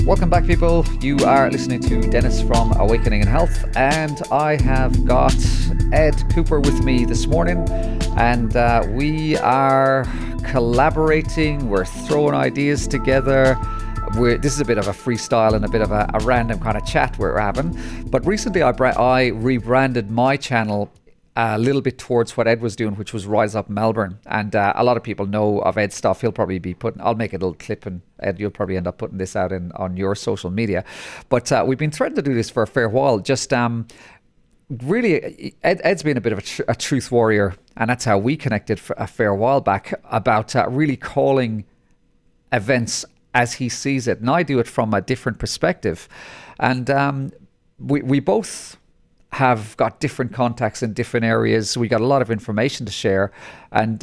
Welcome back, people. You are listening to Dennis from Awakening in Health, and I have got Ed Cooper with me this morning, and we are collaborating. We're throwing ideas together. This is a bit of a freestyle and a bit of a random kind of chat we're having. But recently I rebranded my channel a little bit towards what Ed was doing, which was Rise Up Melbourne. And a lot of people know of Ed's stuff. He'll probably be I'll make a little clip, and Ed, you'll probably end up putting this out on your social media. But we've been threatening to do this for a fair while. Just really, Ed's been a bit of a truth warrior, and that's how we connected for a fair while back, about really calling events as he sees it. And I do it from a different perspective. And we both have got different contacts in different areas. We got a lot of information to share, and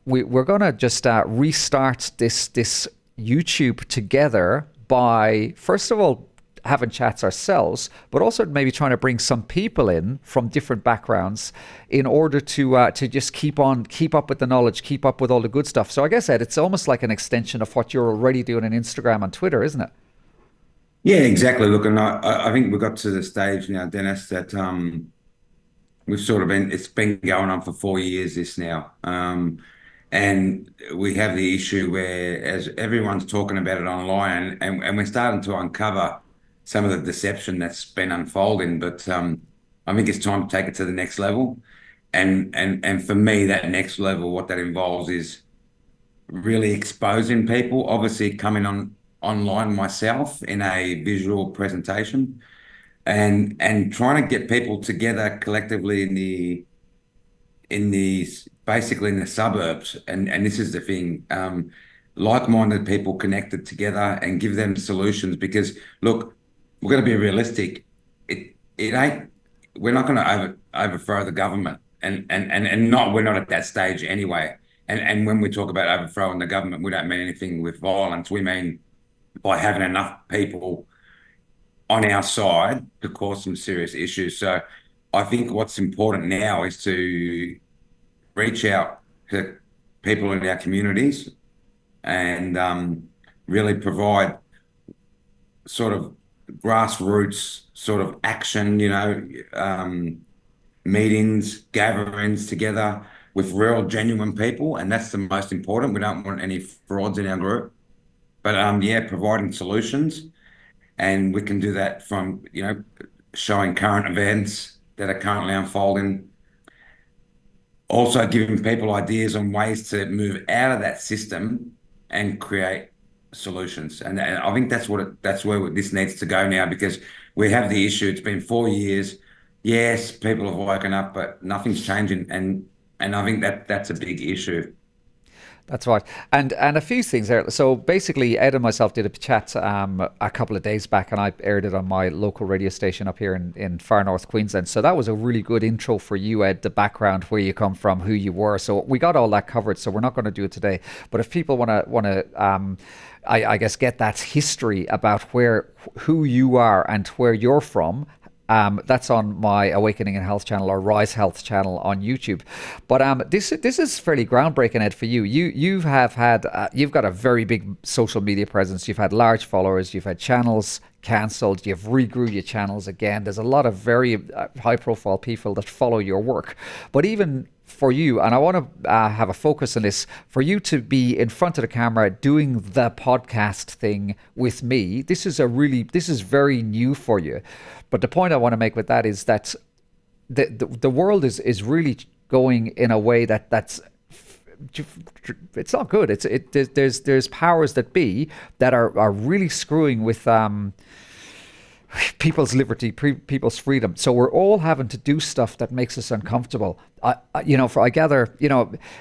we're going to just restart this YouTube together by, first of all, having chats ourselves, but also maybe trying to bring some people in from different backgrounds in order to just keep up with the knowledge, keep up with all the good stuff. So I guess, Ed, it's almost like an extension of what you're already doing on Instagram and Twitter, isn't it? Yeah, exactly. Look, and I think we got to the stage now, Dennis, that we've sort of it's been going on for 4 years this now. And we have the issue where as everyone's talking about it online, and we're starting to uncover some of the deception that's been unfolding. But I think it's time to take it to the next level. And for me, that next level, what that involves is really exposing people, obviously coming on online myself in a visual presentation, and trying to get people together collectively in the basically in the suburbs. And this is the thing, like-minded people connected together and give them solutions. Because look, we're going to be realistic. It ain't. We're not going to overthrow the government, and not we're not at that stage anyway. And when we talk about overthrowing the government, we don't mean anything with violence. We mean by having enough people on our side to cause some serious issues. So I think what's important now is to reach out to people in our communities and really provide sort of grassroots sort of action, meetings, gatherings together with real, genuine people. And that's the most important. We don't want any frauds in our group. But yeah, providing solutions, and we can do that from, showing current events that are currently unfolding. Also giving people ideas on ways to move out of that system and create solutions. And I think that's where this needs to go now, because we have the issue. It's been 4 years. Yes, people have woken up, but nothing's changing. And I think that's a big issue. That's right. And a few things there. So basically, Ed and myself did a chat a couple of days back, and I aired it on my local radio station up here in far north Queensland. So that was a really good intro for you, Ed, the background, where you come from, who you were. So we got all that covered. So we're not going to do it today. But if people want to I guess get that history about who you are and where you're from, that's on my Awakening in Health channel, or Rise Health channel on YouTube. But this is fairly groundbreaking, Ed, for you. You've got a very big social media presence. You've had large followers. You've had channels cancelled. You've regrew your channels again. There's a lot of very high profile people that follow your work. But even for you, and I want to have a focus on this, for you to be in front of the camera doing the podcast thing with me, this is very new for you. But the point I want to make with that is that the world is really going in a way that's it's not good. There's powers that be that are really screwing with people's liberty, people's freedom. So we're all having to do stuff that makes us uncomfortable. I gather,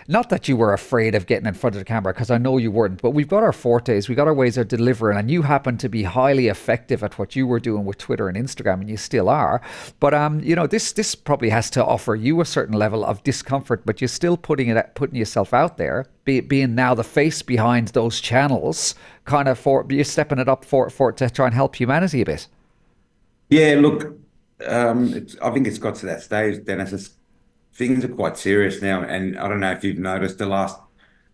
not that you were afraid of getting in front of the camera, because I know you weren't, but we've got our fortes, we've got our ways of delivering, and you happen to be highly effective at what you were doing with Twitter and Instagram, and you still are. But this probably has to offer you a certain level of discomfort, but you're still putting yourself out there, being now the face behind those channels, kind of you're stepping it up for to try and help humanity a bit. Yeah, look, I think it's got to that stage, Dennis. Things are quite serious now, and I don't know if you've noticed the last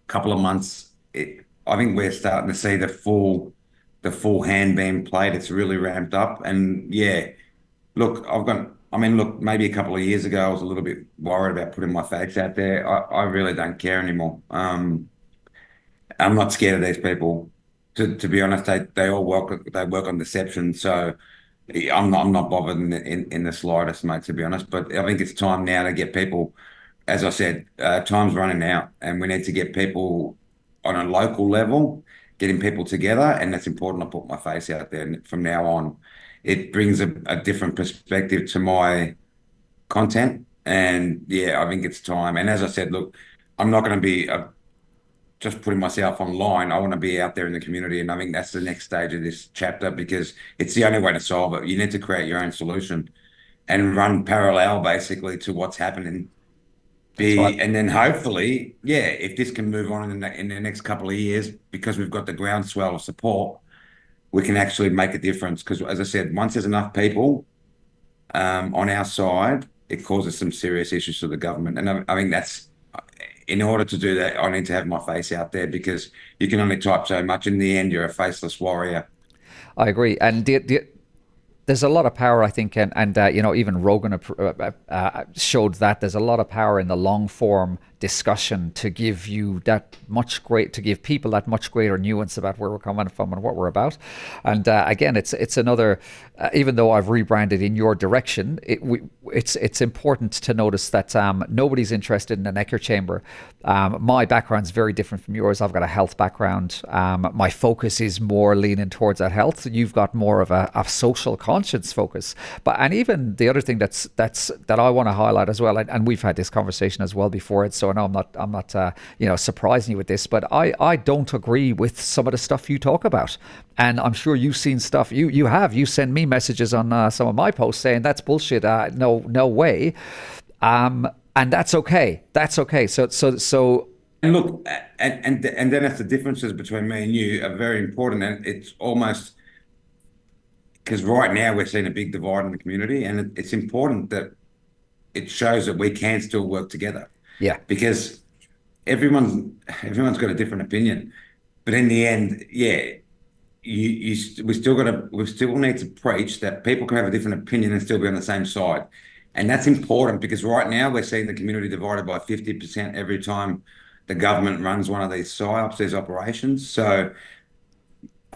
couple of months. I think we're starting to see the full the full hand being played. It's really ramped up. And yeah, look, I mean, look, maybe a couple of years ago, I was a little bit worried about putting my face out there. I really don't care anymore. I'm not scared of these people. To be honest, they all work on deception. So yeah, I'm not bothered in the slightest, mate, to be honest. But I think it's time now to get people, as I said, time's running out, and we need to get people on a local level, getting people together, and that's important. I put my face out there, and from now on, it brings a different perspective to my content. And yeah, I think it's time. And as I said, look, I'm not going to be just putting myself online. I want to be out there in the community, and I think that's the next stage of this chapter because it's the only way to solve it. You need to create your own solution and run parallel basically to what's happening. That's right. And then hopefully, yeah, if this can move on in the next couple of years, because we've got the groundswell of support, we can actually make a difference. Because as I said, once there's enough people on our side, it causes some serious issues to the government. And I think that's in order to do that, I need to have my face out there because you can only type so much. In the end, you're a faceless warrior. I agree. And there's a lot of power, I think, and you know, even Rogan showed that there's a lot of power in the long form discussion to give you to give people that much greater nuance about where we're coming from and what we're about. And again, it's another, even though I've rebranded in your direction, it's important to notice that nobody's interested in an echo chamber. My background's very different from yours. I've got a health background. My focus is more leaning towards that health. You've got more of a social conscience focus. And even the other thing that I want to highlight as well, and we've had this conversation as well before. So I know I'm not surprising you with this, but I don't agree with some of the stuff you talk about. And I'm sure you've seen stuff. You send me messages on some of my posts saying that's bullshit. No way. And that's okay. That's okay. So. And look, and then if the differences between me and you are very important, and it's almost because right now we're seeing a big divide in the community, and it's important that it shows that we can still work together Yeah, because everyone's got a different opinion, but in the end, yeah, we still need to preach that people can have a different opinion and still be on the same side, and that's important because right now we're seeing the community divided by 50% every time the government runs one of these psyops, these operations. So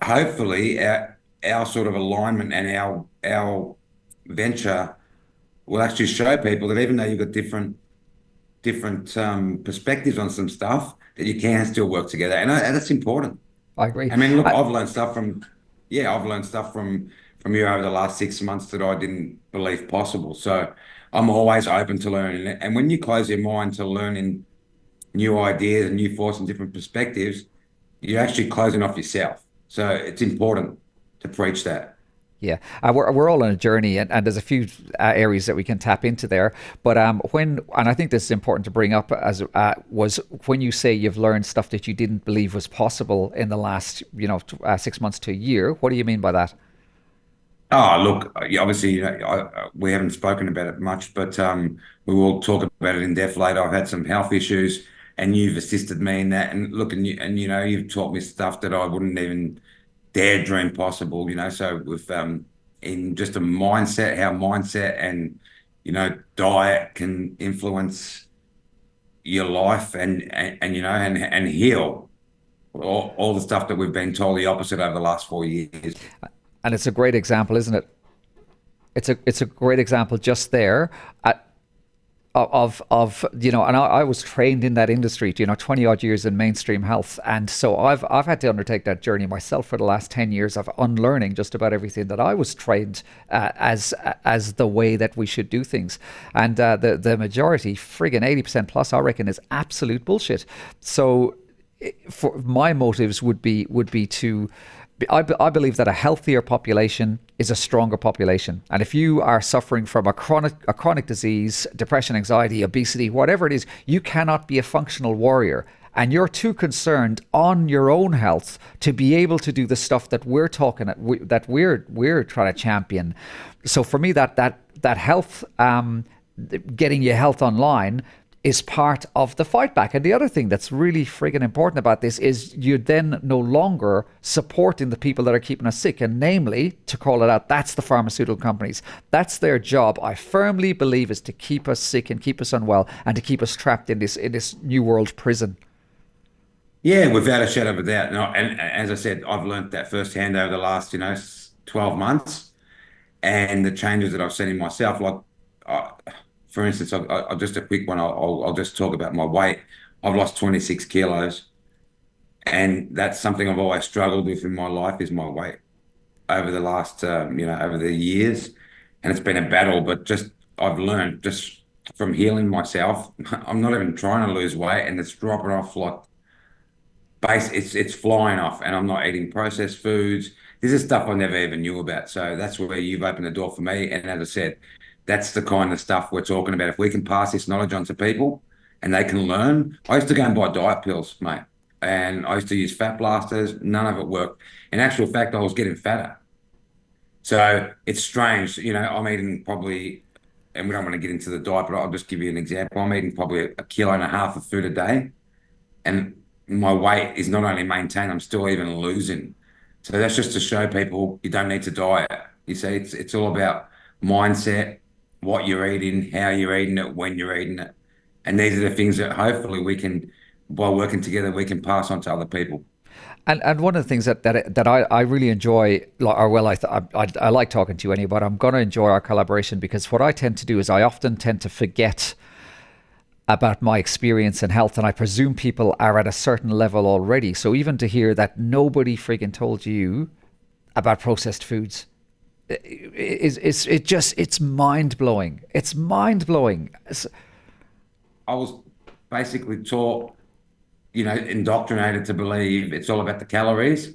hopefully our sort of alignment and our venture will actually show people that even though you've got different perspectives on some stuff, that you can still work together, and that's important. I agree. I mean, look, I've learned stuff from you over the last 6 months that I didn't believe possible. So I'm always open to learning, and when you close your mind to learning new ideas and new thoughts and different perspectives, you're actually closing off yourself. So it's important to preach that. Yeah, we're all on a journey, and there's a few areas that we can tap into there. But and I think this is important to bring up as was when you say you've learned stuff that you didn't believe was possible in the last 6 months to a year. What do you mean by that? Oh, look, yeah, obviously, we haven't spoken about it much, but we will talk about it in depth later. I've had some health issues, and you've assisted me in that. And look, you've taught me stuff that I wouldn't even dare dream possible. So with in just a mindset, how mindset and diet can influence your life and heal all the stuff that we've been told the opposite over the last 4 years. And it's a great example, isn't it? It's a great example just there of and I was trained in that industry, 20 odd years in mainstream health, and so I've had to undertake that journey myself for the last 10 years of unlearning just about everything that I was trained as the way that we should do things, and the majority, friggin' 80% plus, I reckon, is absolute bullshit. So for my motives would be to I believe that a healthier population is a stronger population. And if you are suffering from a chronic disease, depression, anxiety, obesity, whatever it is, you cannot be a functional warrior. And you're too concerned on your own health to be able to do the stuff that we're trying to champion. So for me, that health, getting your health online is part of the fight back. And the other thing that's really friggin' important about this is you're then no longer supporting the people that are keeping us sick. And namely, to call it out, that's the pharmaceutical companies. That's their job, I firmly believe, is to keep us sick and keep us unwell and to keep us trapped in this new world prison. Yeah, without a shadow of a doubt. And as I said, I've learnt that firsthand over the last, 12 months, and the changes that I've seen in myself. Like, uh, for instance, just a quick one. I'll just talk about my weight. I've lost 26 kilos, and that's something I've always struggled with in my life is my weight over the last, over the years, and it's been a battle. But just I've learned just from healing myself. I'm not even trying to lose weight, and it's dropping off like it's flying off, and I'm not eating processed foods. This is stuff I never even knew about. So that's where you've opened the door for me. And as I said, that's the kind of stuff we're talking about. If we can pass this knowledge on to people and they can learn. I used to go and buy diet pills, mate, and I used to use fat blasters. None of it worked. In actual fact, I was getting fatter. So it's strange. I'm eating probably, and we don't want to get into the diet, but I'll just give you an example. I'm eating probably a kilo and a half of food a day, and my weight is not only maintained, I'm still even losing. So that's just to show people you don't need to diet. You see, it's all about mindset, what you're eating, how you're eating it, when you're eating it. And these are the things that hopefully we can, by working together, we can pass on to other people. And one of the things that I really enjoy, or well, I like talking to you anyway, but I'm going to enjoy our collaboration because what I tend to do is I often tend to forget about my experience in health, and I presume people are at a certain level already. So even to hear that nobody friggin' told you about processed foods it's mind blowing. It's mind blowing. I was basically taught, indoctrinated to believe it's all about the calories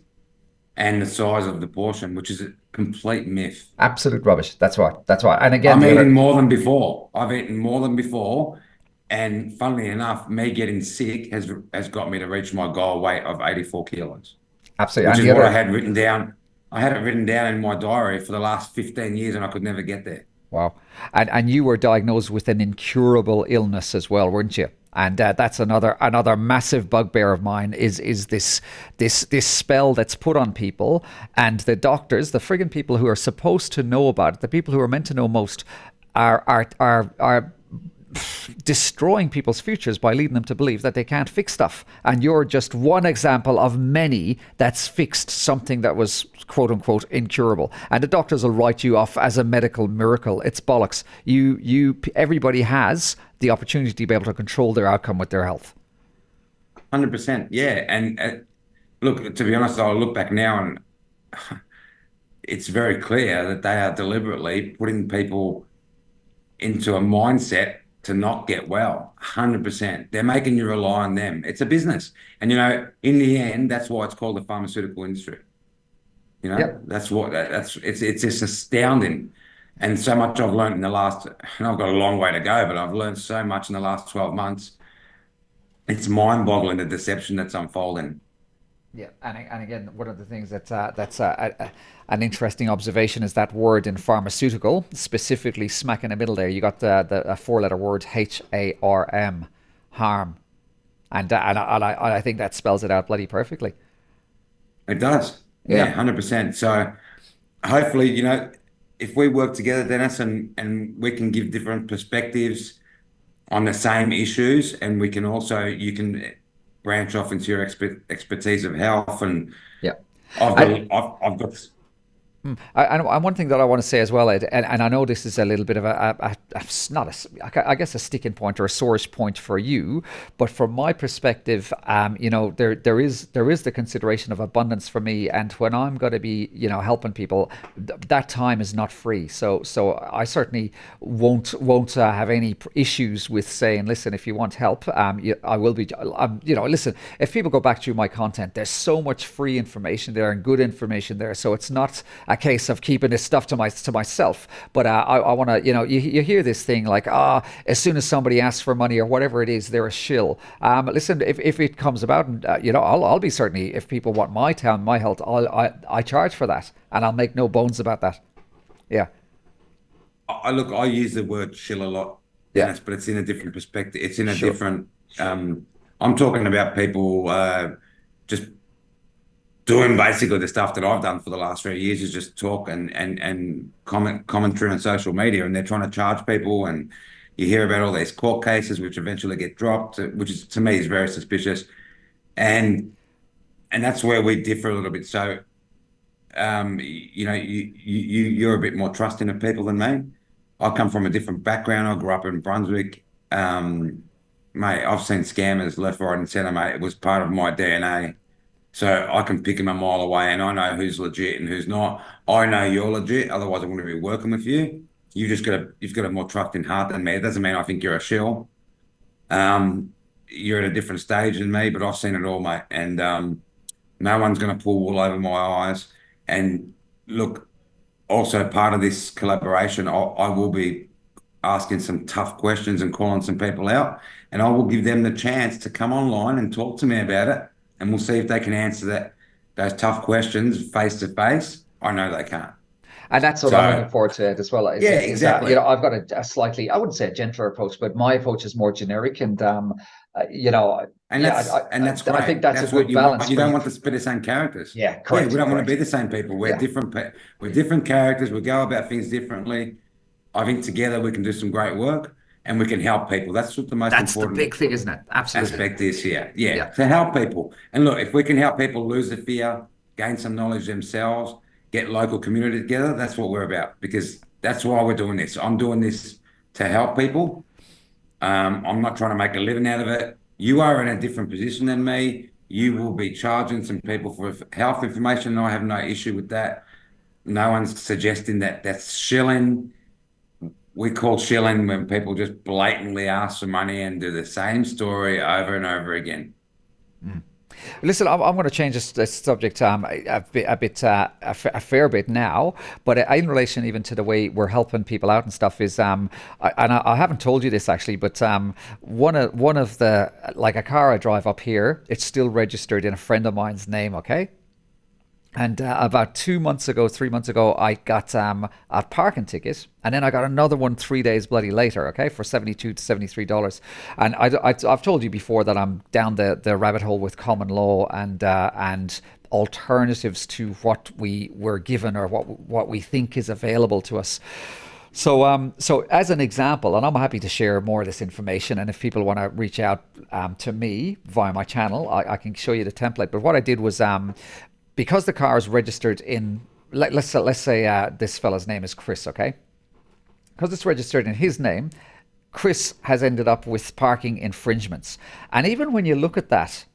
and the size of the portion, which is a complete myth. Absolute rubbish. That's right. That's right. And again, I'm the eating other more than before. I've eaten more than before. And funnily enough, me getting sick has got me to reach my goal weight of 84 kilos, absolutely, which and is the what I other had written down. I had it written down in my diary for the last 15 years and I could never get there. wow, and you were diagnosed with an incurable illness as well, weren't you? And that's another massive bugbear of mine is this spell that's put on people, and the doctors, the friggin' people who are supposed to know about it, the people who are meant to know most, are destroying people's futures by leading them to believe that they can't fix stuff. And you're just one example of many that's fixed something that was quote unquote incurable. And the doctors will write you off as a medical miracle. It's bollocks. Everybody has the opportunity to be able to control their outcome with their health. 100%. Yeah. And look, to be honest, I'll look back now and it's very clear that they are deliberately putting people into a mindset to not get well. 100%. They're making you rely on them. It's a business. And, in the end, that's why it's called the pharmaceutical industry. Yep. That's what it's just astounding. And so much I've learned in the last, and I've got a long way to go, but I've learned so much in the last 12 months. It's mind-boggling the deception that's unfolding. Yeah, and again, one of the things an interesting observation is that word in pharmaceutical, specifically smack in the middle there. You got the a four-letter word HARM, harm, and I think that spells it out bloody perfectly. It does. Yeah, Yeah. 100%. So hopefully, if we work together, Dennis, and we can give different perspectives on the same issues, and we can also you can branch off into your expertise of health, and Yeah. I've got I, I've got and one thing that I want to say as well, Ed, and I know this is a little bit of not a, I guess a sticking point or a source point for you, but from my perspective, there is the consideration of abundance for me, and when I'm going to be helping people, that time is not free. So I certainly won't have any issues with saying, listen, if you want help, I will be. Listen, if people go back through my content, there's so much free information there and good information there, so it's not a case of keeping this stuff to myself. But I want to, you hear this thing like, as soon as somebody asks for money or whatever it is, they're a shill. Listen, if it comes about, and I'll be certainly, if people want my time, my health, I charge for that, and I'll make no bones about that. Yeah, I use the word chill a lot. Yeah. Dennis, but it's in a different perspective. It's in a Sure. different. I'm talking about people just doing basically the stuff that I've done for the last 3 years is just talk and commentary on social media, and they're trying to charge people, and you hear about all these court cases which eventually get dropped, which is to me is very suspicious, and that's where we differ a little bit. So you're a bit more trusting of people than me. I come from a different background. I grew up in Brunswick. Mate, I've seen scammers left, right, and centre, mate. It was part of my DNA. So I can pick them a mile away and I know who's legit and who's not. I know you're legit, otherwise I wouldn't be working with you. You've got a more trusting heart than me. It doesn't mean I think you're a shill. You're at a different stage than me, but I've seen it all, mate. And no one's going to pull wool over my eyes. And look, also part of this collaboration, I will be asking some tough questions and calling some people out, and I will give them the chance to come online and talk to me about it, and we'll see if they can answer those tough questions face to face. I know they can't. And that's what I'm looking So forward to as well. yeah, You know, exactly. I've got a slightly, I wouldn't say a gentler approach, but my approach is more generic. And you know, And yeah, that's I think great. that's a That's what good you want. balance You for don't you. want to be the same characters. Yeah, Yeah, we correct, don't want to correct. be the same people. We're Yeah, different. We're different characters. We go about things differently. I think together we can do some great work and we can help people. That's what the most that's the important big thing, isn't it? Absolutely. aspect is here. Yeah, Yeah. to help people. And look, if we can help people lose the fear, gain some knowledge themselves, get local community together, that's what we're about because that's why we're doing this. I'm doing this to help people. I'm not trying to make a living out of it. You are in a different position than me. You will be charging some people for health information. And I have no issue with that. No one's suggesting that that's shilling. We call shilling when people just blatantly ask for money and do the same story over and over again. Listen, I'm going to change this subject a fair bit now, but in relation even to the way we're helping people out and stuff is, I haven't told you this actually, but one of the like a car I drive up here, it's still registered in a friend of mine's name, okay? And about 2 months ago, 3 months ago, I got a parking ticket, and then I got another one 3 days bloody later. Okay, for $72 to $73, and I've told you before that I'm down the rabbit hole with common law and alternatives to what we were given or what we think is available to us. So as an example, and I'm happy to share more of this information, and if people want to reach out to me via my channel, I can show you the template. But what I did was because the car is registered in, let's say this fella's name is Chris, okay? Because it's registered in his name, Chris has ended up with parking infringements. And even when you look at that,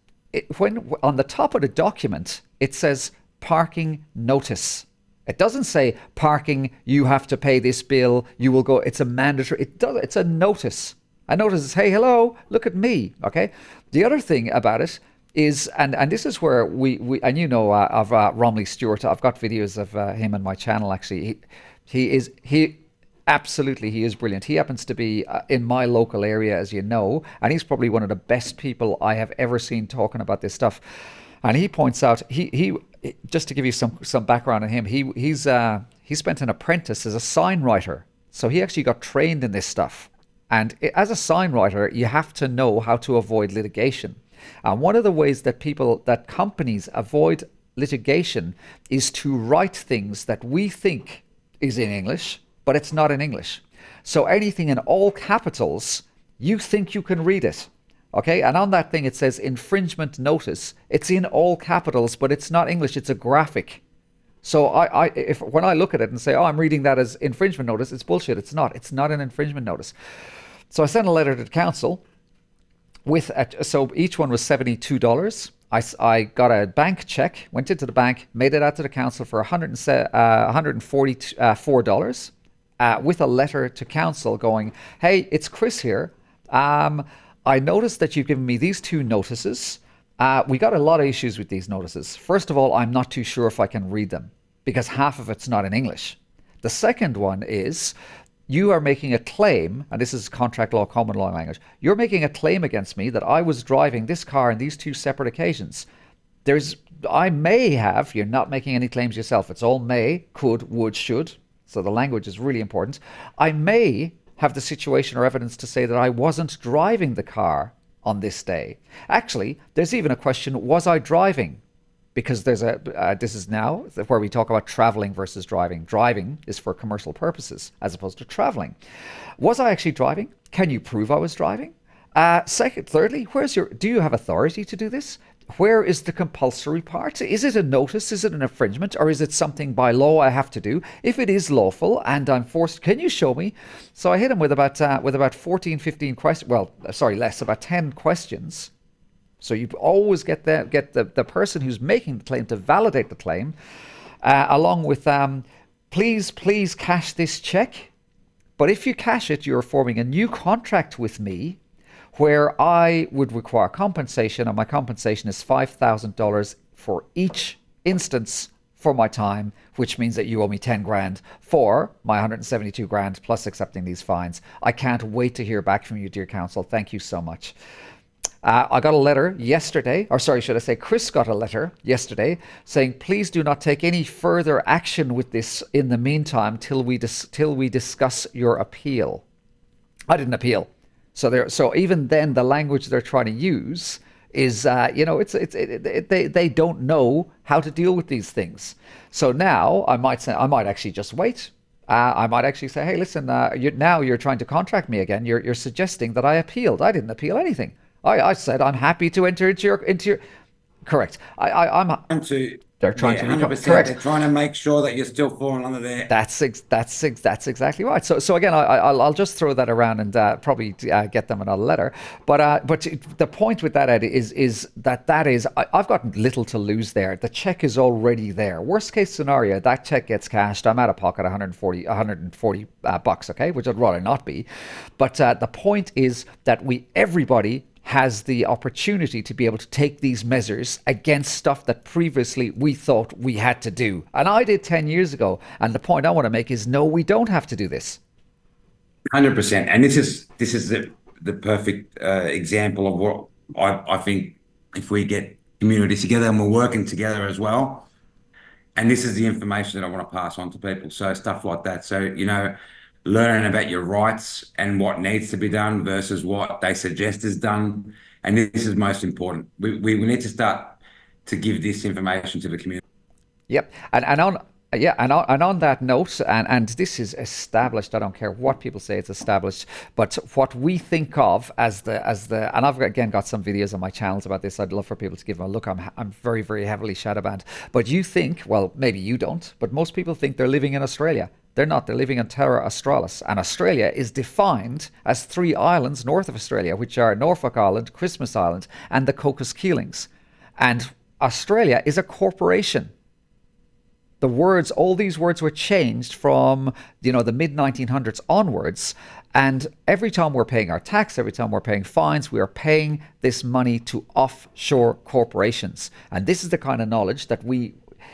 when on the top of the document, it says parking notice. It doesn't say parking, you have to pay this bill, you will go, it's a mandatory, it's a notice. A notice is, hey, hello, look at me, okay? The other thing about it is, and this is where we and you know of Romley Stewart. I've got videos of him on my channel. Actually, he absolutely he is brilliant. He happens to be in my local area, as you know, and he's probably one of the best people I have ever seen talking about this stuff. And he points out he just to give you some background on him. He spent an apprentice as a sign writer, so he actually got trained in this stuff. And as a sign writer, you have to know how to avoid litigation. And one of the ways that companies avoid litigation is to write things that we think is in English, but it's not in English. So anything in all capitals, you think you can read it. Okay, and on that thing it says infringement notice. It's in all capitals, but it's not English, it's a graphic. So if when I look at it and say, oh, I'm reading that as infringement notice, it's bullshit. It's not. It's not an infringement notice. So I sent a letter to the council so each one was $72. I got a bank check, went into the bank, made it out to the council for $144 with a letter to council going, hey, it's Chris here. I noticed that you've given me these two notices. We got a lot of issues with these notices. First of all, I'm not too sure if I can read them because half of it's not in English. The second one is you are making a claim, and this is contract law, common law language. You're making a claim against me that I was driving this car on these two separate occasions. I may have, you're not making any claims yourself. It's all may, could, would, should. So the language is really important. I may have the situation or evidence to say that I wasn't driving the car on this day. Actually, there's even a question, was I driving? Because this is now where we talk about traveling versus driving. Driving is for commercial purposes as opposed to traveling. Was I actually driving? Can you prove I was driving? Thirdly, do you have authority to do this? Where is the compulsory part? Is it a notice? Is it an infringement? Or is it something by law I have to do? If it is lawful and I'm forced, can you show me? So I hit him with about 14, 15 questions. Well, sorry, less, about 10 questions. So you always get the person who's making the claim to validate the claim, along with please cash this check. But if you cash it, you're forming a new contract with me where I would require compensation, and my compensation is $5,000 for each instance for my time, which means that you owe me 10 grand for my 172 grand plus accepting these fines. I can't wait to hear back from you, dear counsel. Thank you so much. I got a letter yesterday, or sorry, should I say Chris got a letter yesterday saying, please do not take any further action with this in the meantime till we discuss your appeal. I didn't appeal. So even then, the language they're trying to use is, they don't know how to deal with these things. So now I might actually just wait. I might actually say, hey, listen, now you're trying to contract me again. You're suggesting that I appealed. I didn't appeal anything. I said I'm happy to enter into your correct. I'm Trying to, they're trying yeah, to become 100%. correct. They're trying to make sure that you're still falling under their. That's exactly right. So again, I'll just throw that around and probably get them another letter. But the point with that, Ed, is I've got little to lose there. The check is already there. Worst case scenario, that check gets cashed. I'm out of pocket 140 bucks. Okay, which I'd rather not be. But the point is that everybody has the opportunity to be able to take these measures against stuff that previously we thought we had to do. And I did 10 years ago. And the point I want to make is, no, we don't have to do this. 100%. And this is the perfect example of what I think if we get communities together and we're working together as well. And this is the information that I want to pass on to people. So stuff like that. So, learning about your rights and what needs to be done versus what they suggest is done. And this is most important. We need to start to give this information to the community. Yep. And on that note, and this is established. I don't care what people say, it's established. But what we think of as the and I've again got some videos on my channels about this. I'd love for people to give them a look. I'm very, very heavily shadow banned. But you think, well, maybe you don't, but most people think they're living in Australia. They're not. They're living on Terra Australis. And Australia is defined as 3 islands north of Australia, which are Norfolk Island, Christmas Island, and the Cocos Keelings. And Australia is a corporation. All these words were changed from, the mid 1900s onwards. And every time we're paying our tax, every time we're paying fines, we are paying this money to offshore corporations. And this is the kind of knowledge that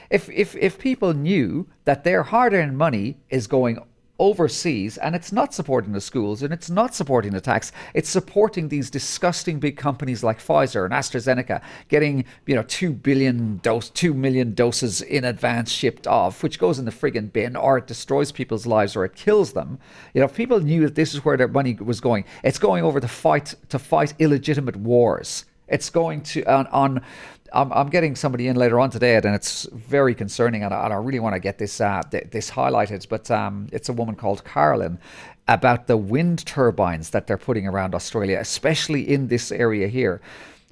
if people knew that their hard-earned money is going overseas and it's not supporting the schools and it's not supporting the tax, it's supporting these disgusting big companies like Pfizer and AstraZeneca getting 2 million doses in advance shipped off, which goes in the friggin' bin, or it destroys people's lives or it kills them. If people knew that this is where their money was going, it's going over to fight illegitimate wars. It's going to I'm getting somebody in later on today, and it's very concerning, and I really want to get this highlighted. But it's a woman called Carolyn, about the wind turbines that they're putting around Australia, especially in this area here.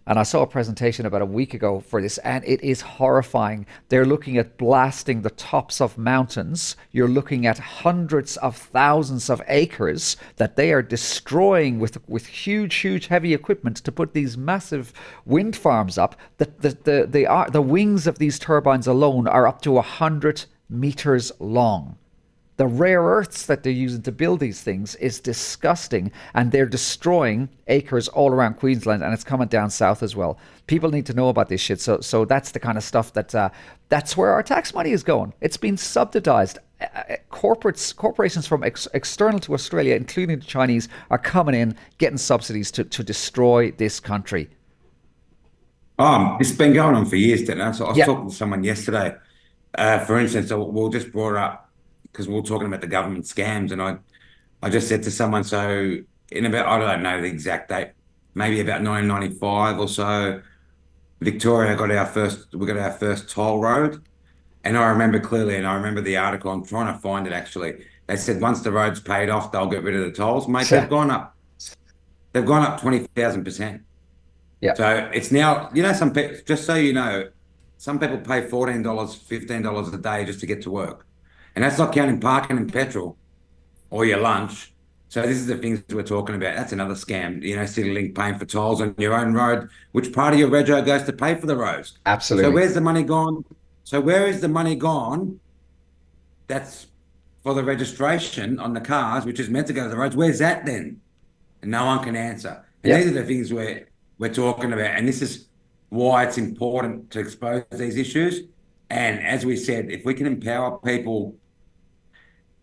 And I saw a presentation about a week ago for this, and it is horrifying. They're looking at blasting the tops of mountains. You're looking at hundreds of thousands of acres that they are destroying with huge heavy equipment to put these massive wind farms up. The wings of these turbines alone are up to 100 meters long. The rare earths that they're using to build these things is disgusting, and they're destroying acres all around Queensland, and it's coming down south as well. People need to know about this shit. So that's the kind of stuff that's where our tax money is going. It's been subsidized. Corporations from external to Australia, including the Chinese, are coming in, getting subsidies to destroy this country. It's been going on for years, didn't it? So I was Yeah. talking to someone yesterday, for instance, so we'll just brought up because we were talking about the government scams, and I I just said to someone, so in about, I don't know the exact date, maybe about 1995 or so, Victoria we got our first toll road. And I remember clearly, and I remember the article, I'm trying to find it actually. They said once the road's paid off, they'll get rid of the tolls. Mate, they've gone up 20,000%. Yeah, So it's now, some people, just so you know, some people pay $14, $15 a day just to get to work. And that's not counting parking and petrol or your lunch. So this is the things we're talking about. That's another scam. CityLink paying for tolls on your own road, which part of your rego goes to pay for the roads. So absolutely. where's the money gone? So where is the money gone? That's for the registration on the cars, which is meant to go to the roads. Where's that then? And no one can answer. And Yeah. these are the things we're talking about. And this is why it's important to expose these issues. And as we said, if we can empower people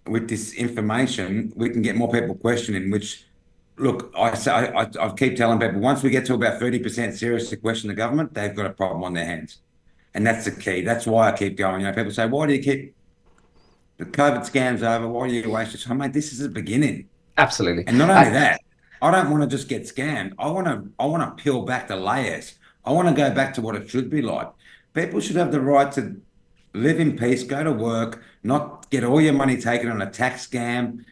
with this information, we can get more people questioning, which look, I say I keep telling people once we get to about 30% serious to question the government, they've got a problem on their hands. And that's the key. That's why I keep going. People say, why do you keep the COVID scams over? Why do you waste your time? Mate, this is the beginning. Absolutely. And not only And that, I don't want to just get scammed. I want to peel back the layers. I want to go back to what it should be like. People should have the right to live in peace, go to work, not get all your money taken on a tax scam.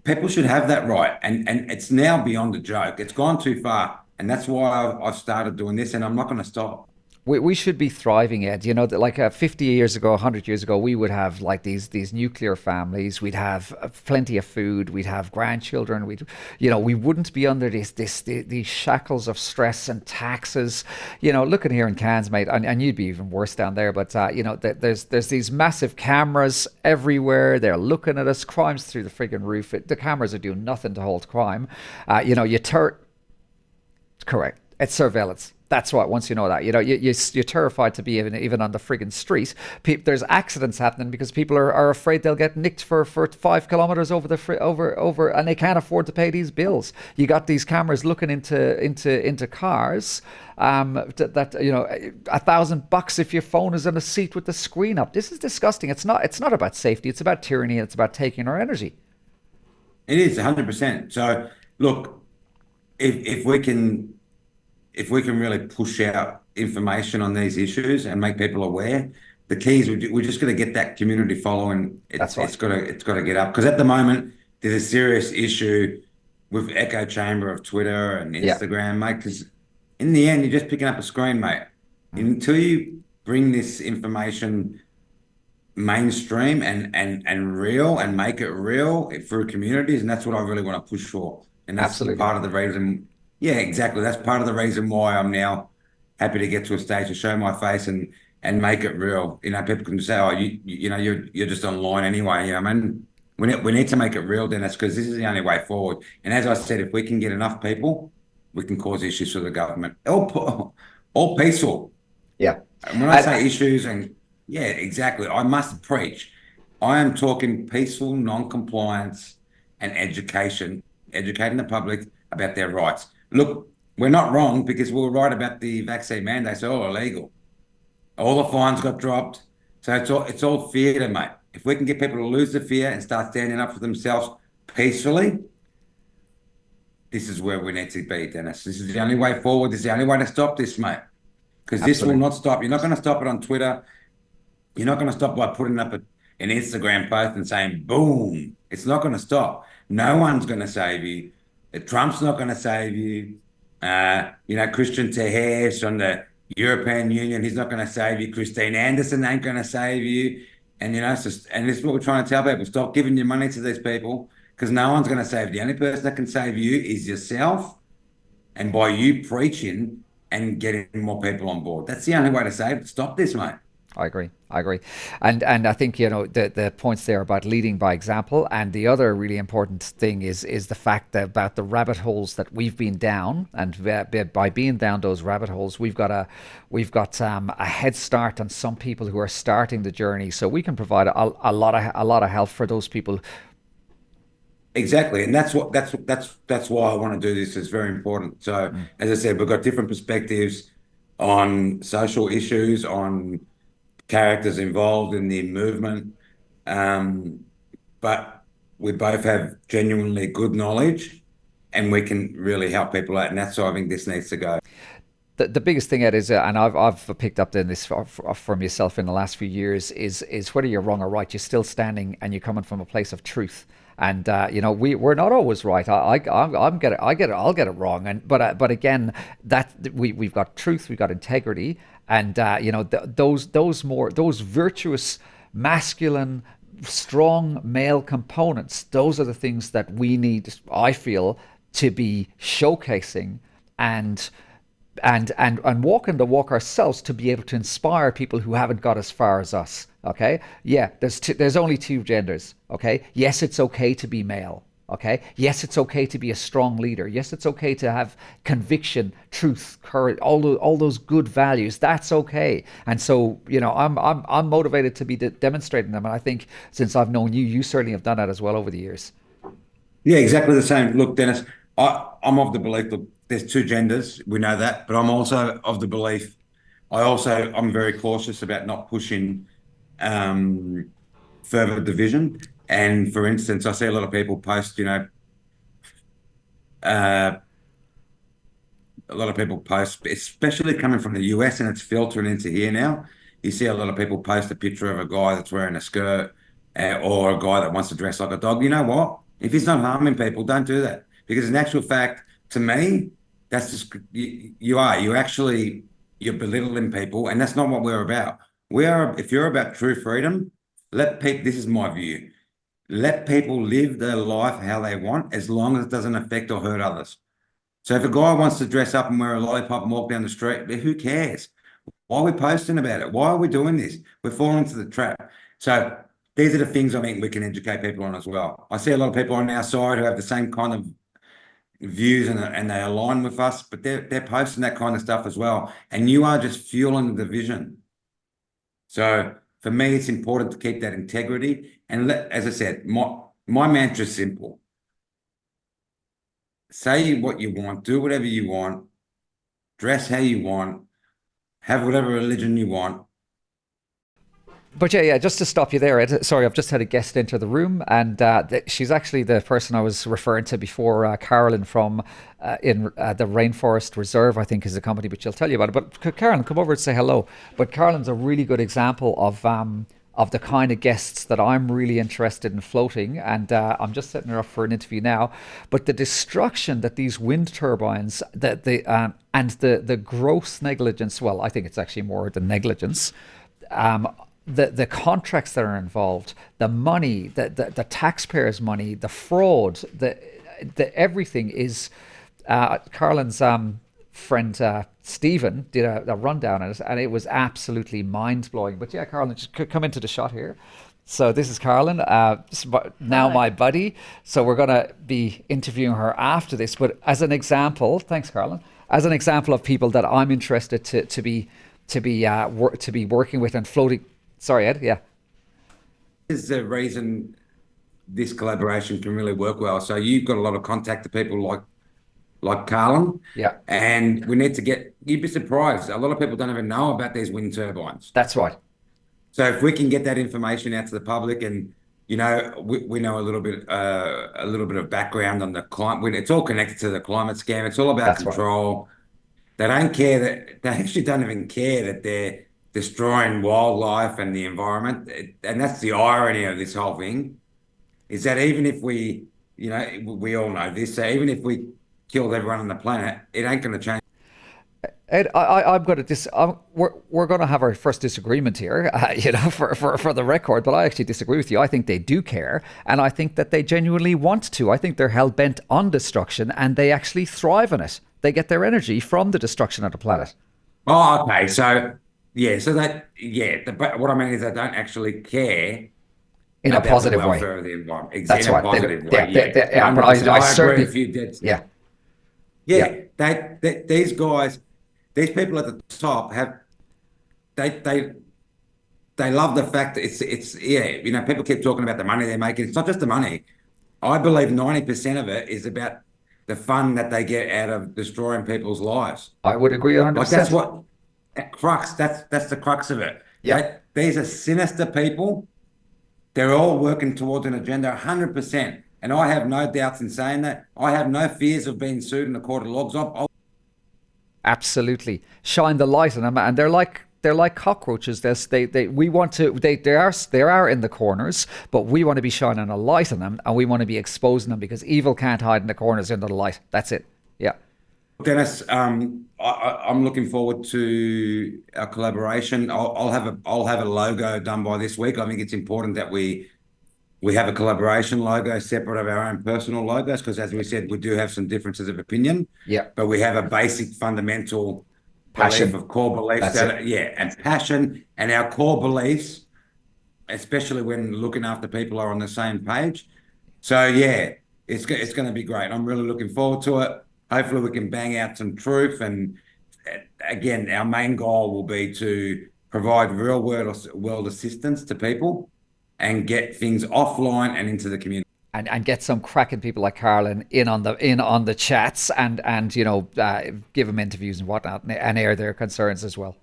People should have that right. And it's now beyond a joke. It's gone too far. And that's why I've started doing this, and I'm not going to stop. we should be thriving, Ed. You know, that like 50 years ago, 100 years ago, we would have like these nuclear families. We'd have plenty of food. We'd have grandchildren. We wouldn't be under these shackles of stress and taxes. Looking here in Cairns, mate, and you'd be even worse down there. But there's these massive cameras everywhere. They're looking at us. Crime's through the frigging roof. The cameras are doing nothing to hold crime. You turn Correct. It's surveillance. That's what. Once you know that, you're terrified to be even on the friggin' street. There's accidents happening because people are afraid they'll get nicked for 5 kilometers over over, and they can't afford to pay these bills. You got these cameras looking into cars. That $1,000 if your phone is in a seat with the screen up. This is disgusting. It's not about safety. It's about tyranny. It's about taking our energy. It is 100%. So look, if we can really push out information on these issues and make people aware, the key is we're just going to get that community following. That's It's right. it's got to get up because at the moment there's a serious issue with echo chamber of Twitter and Yeah. Instagram, mate. Because in the end, you're just picking up a screen, mate. Until you bring this information mainstream and real and make it real through communities, and that's what I really want to push for. And that's Absolutely. part of the reason. Yeah, exactly. That's part of the reason why I'm now happy to get to a stage to show my face and make it real. People can say, "Oh, you're just online anyway." I mean, we need to make it real, Dennis, because this is the only way forward. And as I said, if we can get enough people, we can cause issues for the government. All peaceful. Yeah. And when I And, say issues, and yeah, exactly, I must preach. I am talking peaceful non-compliance and education, educating the public about their rights. Look, we're not wrong because we were right about the vaccine mandates. They're all illegal. All the fines got dropped. So it's all theatre, mate. If we can get people to lose the fear and start standing up for themselves peacefully, this is where we need to be, Dennis. This is the only way forward. This is the only way to stop this, mate. Because this will absolutely. not stop. You're not going to stop it on Twitter. You're not going to stop by putting up an Instagram post and saying, boom. It's not going to stop. No one's going to save you. Trump's not going to save you. Christian Tehes from the European Union, he's not going to save you. Christine Anderson ain't going to save you. And, and this is what we're trying to tell people. Stop giving your money to these people because no one's going to save you. The only person that can save you is yourself and by you preaching and getting more people on board. That's the only way to stop this, mate. I agree. I agree, and I think the points there about leading by example, and the other really important thing is the fact that about the rabbit holes that we've been down, and by being down those rabbit holes, we've got a head start on some people who are starting the journey, so we can provide a lot of help for those people. Exactly, and that's why I want to do this. It's very important. So, Mm, as I said, we've got different perspectives on social issues, on characters involved in the movement. Um, but we both have genuinely good knowledge and we can really help people out. And that's why I think this needs to go. The biggest thing, Ed, is, and I've picked up in this from yourself in the last few years, is whether you're wrong or right, you're still standing and you're coming from a place of truth. And we're not always right. I'll get it wrong. And but again, that we've got truth, we've got integrity, and those virtuous, masculine, strong male components. Those are the things that we need, I feel, to be showcasing and and walking the walk ourselves to be able to inspire people who haven't got as far as us. Okay, yeah, there's only two genders. Okay, yes, it's okay to be male. Okay, yes, it's okay to be a strong leader. Yes, it's okay to have conviction, truth, courage, all those good values. That's okay. And so, I'm motivated to be demonstrating them. And I think since I've known you, you certainly have done that as well over the years. Yeah, exactly the same. Look, Dennis, I'm of the belief that there's two genders. We know that, but I'm also of the belief. I'm very cautious about not pushing um, further division. And for instance, I see a lot of people post, uh, a lot of people post, especially coming from the US and it's filtering into here now. You see a lot of people post a picture of a guy that's wearing a skirt or a guy that wants to dress like a dog. You know what? If he's not harming people, don't do that. Because in actual fact, to me, that's just you're belittling people, and that's not what we're about. If you're about true freedom, let people. This is my view. Let people live their life how they want, as long as it doesn't affect or hurt others. So if a guy wants to dress up and wear a lollipop and walk down the street, who cares? Why are we posting about it? Why are we doing this? We're falling into the trap. So these are the things I think we can educate people on as well. I see a lot of people on our side who have the same kind of views and they align with us, but they're posting that kind of stuff as well. And you are just fueling the division. So for me, it's important to keep that integrity. And as I said, my mantra is simple. Say what you want, do whatever you want, dress how you want, have whatever religion you want. But yeah, just to stop you there, Ed, sorry, I've just had a guest enter the room, and she's actually the person I was referring to before, Carolyn from in the Rainforest Reserve, I think is the company, but she'll tell you about it. But Carolyn, come over and say hello. But Carolyn's a really good example of the kind of guests that I'm really interested in floating, and I'm just setting her up for an interview now. But the destruction that these wind turbines, that the gross negligence, well, I think it's actually more than negligence. The contracts that are involved, the money, the taxpayers' money, the fraud, the everything is. Carlin's friend Stephen did a rundown on it, and it was absolutely mind blowing. But yeah, Carlin, just come into the shot here. So this is Carlin, now Hi. my buddy. So we're gonna be interviewing her after this. But as an example, thanks, Carlin. As an example of people that I'm interested to be working with and floating. Sorry, Ed. Yeah, Is the reason this collaboration can really work well. So you've got a lot of contact to people like Carlin, yeah, and we need to get. You'd be surprised. A lot of people don't even know about these wind turbines. that's right. So if we can get that information out to the public, and we know a little bit of background on the climate. It's all connected to the climate scam. It's all about That's right. control. They don't care that they actually don't even care that they're destroying wildlife and the environment. And that's the irony of this whole thing, is that even if we all know this, so even if we killed everyone on the planet, it ain't going to change. Ed, I'm going to we're going to have our first disagreement here, for the record. But I actually disagree with you. I think they do care, and I think that they genuinely want to. I think they're hell bent on destruction, and they actually thrive on it. They get their energy from the destruction of the planet Oh, okay. So yeah, but what I mean is they don't actually care in a about the positive way. welfare of the environment That's in a right. positive way. Yeah, Yeah, yeah, but 100%. I I agree certainly, with you. That's yeah, yeah, yeah. These guys, these people at the top have they they they love the fact that it's yeah. People keep talking about the money they're making. It's not just the money. I believe 90% of it is about the fun that they get out of destroying people's lives. I would agree Like that's 100%. what that crux. That's the crux of it. Yeah, These are sinister people, They're all working towards an agenda 100%. And I have no doubts in saying that. I have no fears of being sued in the court of logs. Absolutely, shine the light on them, and they're like cockroaches. They we want to they are in the corners, but we want to be shining a light on them, and we want to be exposing them because evil can't hide in the corners under the light. That's it. Yeah, Dennis, I'm looking forward to our collaboration. I'll have a logo done by this week. I think it's important that we have a collaboration logo separate of our own personal logos because, as we said, we do have some differences of opinion, yeah, but we have a basic fundamental belief passion. of core beliefs That's it. that, yeah, and passion and our core beliefs, especially when looking after people are on the same page. So yeah, it's going to be great. I'm really looking forward to it. Hopefully, we can bang out some truth. And again, our main goal will be to provide real world assistance to people and get things offline and into the community. And get some cracking people like Carlin in on the chats and give them interviews and whatnot and air their concerns as well.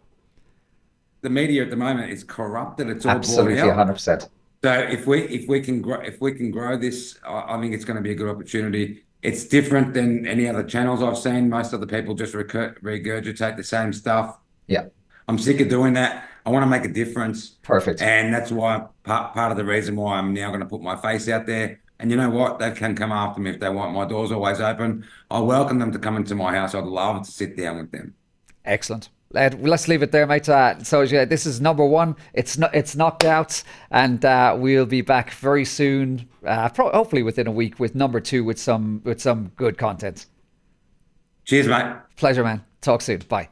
The media at the moment is corrupted. It's all bought Absolutely, out. 100%. So if we can grow this, I think it's going to be a good opportunity. It's different than any other channels I've seen. Most of the people just regurgitate the same stuff. Yeah, I'm sick of doing that. I want to make a difference, perfect. and that's why part of the reason why I'm now going to put my face out there. And you know what? They can come after me if they want. My door's always open. I welcome them to come into my house. I'd love to sit down with them. Excellent. Let's leave it there, mate. So yeah, this is number one. It's knocked out, and we'll be back very soon. Hopefully within a week with number two with some good content. Cheers, mate. Pleasure, man. Talk soon. Bye.